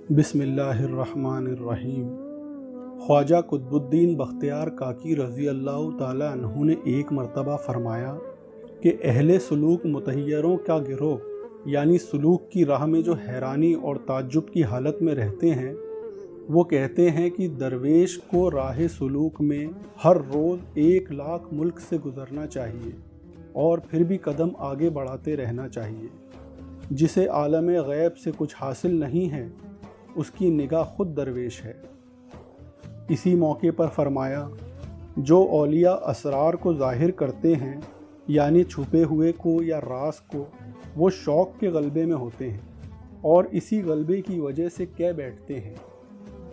बिस्मिल्लाहिर्रहमानिर्रहीम। ख्वाजा कुतुबुद्दीन बख्तियार काकी रज़ी अल्लाह ताला अन्हु ने एक मरतबा फ़रमाया कि अहले सलूक मुतहय्यरों का गिरोह यानी सलूक की राह में जो हैरानी और ताज्जुब की हालत में रहते हैं, वो कहते हैं कि दरवेश को राह सलूक में हर रोज़ 1,00,000 मुल्क से गुज़रना चाहिए और फिर भी कदम आगे बढ़ाते रहना चाहिए। जिसे आलम गैब से कुछ हासिल नहीं है, उसकी निगाह खुद दरवेश है। इसी मौके पर फरमाया, जो औलिया असरार को ज़ाहिर करते हैं यानी छुपे हुए को या राज को, वो शौक़ के गलबे में होते हैं और इसी गलबे की वजह से कह बैठते हैं,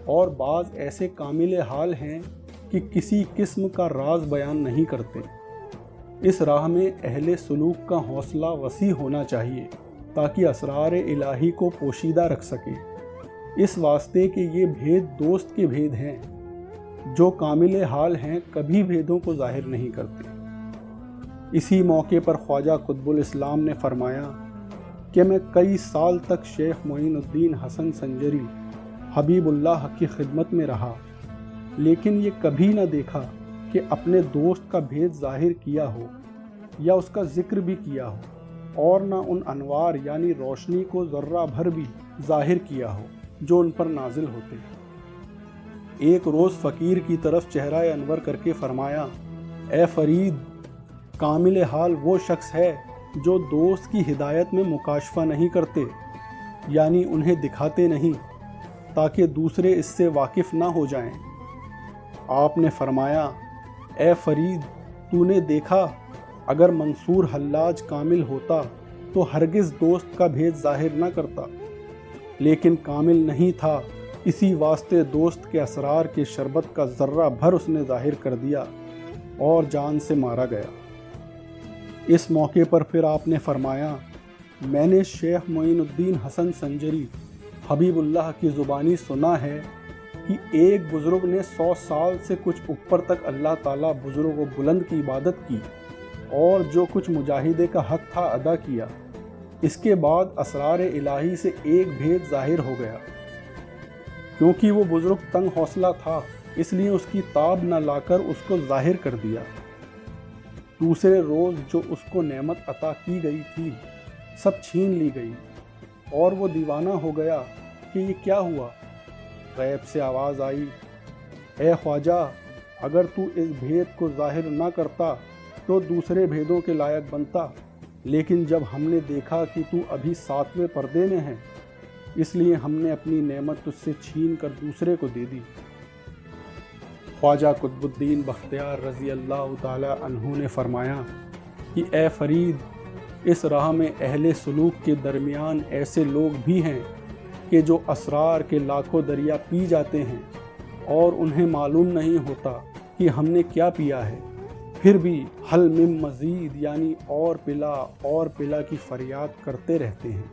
और बाज़ ऐसे कामिल हाल हैं कि किसी किस्म का राज बयान नहीं करते। इस राह में अहले सलूक का हौसला वसी होना चाहिए ताकि असरार इलाही को पोशीदा रख सके। इस वास्ते कि ये भेद दोस्त के भेद हैं, जो कामिल हाल हैं कभी भेदों को ज़ाहिर नहीं करते। इसी मौके पर ख्वाजा कुतुबुल इस्लाम ने फरमाया कि मैं कई साल तक शेख मोइनुद्दीन हसन संजरी हबीबुल्लाह की खिदमत में रहा, लेकिन ये कभी न देखा कि अपने दोस्त का भेद ज़ाहिर किया हो या उसका ज़िक्र भी किया हो, और न उन अनवार यानी रोशनी को ज़र्रा भर भी ज़ाहिर किया हो जो उन पर नाजिल होते हैं। एक रोज़ फ़कीर की तरफ चेहरा अनवर करके फ़रमाया, ए फ़रीद, कामिल हाल वो शख्स है जो दोस्त की हिदायत में मुकाशफा नहीं करते, यानी उन्हें दिखाते नहीं ताकि दूसरे इससे वाकिफ़ ना हो जाएं। आपने फ़रमाया, ए फ़रीद, तूने देखा अगर मंसूर हल्लाज कामिल होता तो हरगिज़ दोस्त का भेद ज़ाहिर न करता, लेकिन कामिल नहीं था, इसी वास्ते दोस्त के असरार के शरबत का ज़र्रा भर उसने ज़ाहिर कर दिया और जान से मारा गया। इस मौके पर फिर आपने फरमाया, मैंने शेख मोइनुद्दीन हसन संजरी हबीबुल्लाह की ज़ुबानी सुना है कि एक बुज़ुर्ग ने 100 साल से कुछ ऊपर तक अल्लाह ताला बुज़ुर्ग व बुलंद की इबादत की और जो कुछ मुजाहिदे का हक़ था अदा किया। इसके बाद असरार इलाही से एक भेद ज़ाहिर हो गया। क्योंकि वो बुज़ुर्ग तंग हौसला था, इसलिए उसकी ताब न लाकर उसको ज़ाहिर कर दिया। दूसरे रोज़ जो उसको नेमत अता की गई थी सब छीन ली गई और वो दीवाना हो गया कि ये क्या हुआ। गैब से आवाज़ आई, ए ख्वाजा, अगर तू इस भेद को ज़ाहिर ना करता तो दूसरे भेदों के लायक बनता, लेकिन जब हमने देखा कि तू अभी 7वें पर्दे में है, इसलिए हमने अपनी नेमत तुझसे छीन कर दूसरे को दे दी। ख्वाजा कुतुबुद्दीन बख्तियार रज़ी अल्लाह ताला अन्हु ने फरमाया कि ए फ़रीद, इस राह में अहले सलूक के दरमियान ऐसे लोग भी हैं कि जो असरार के लाखों दरिया पी जाते हैं और उन्हें मालूम नहीं होता कि हमने क्या पिया है, फिर भी हल मिन मज़ीद यानी और पिला की फरियाद करते रहते हैं।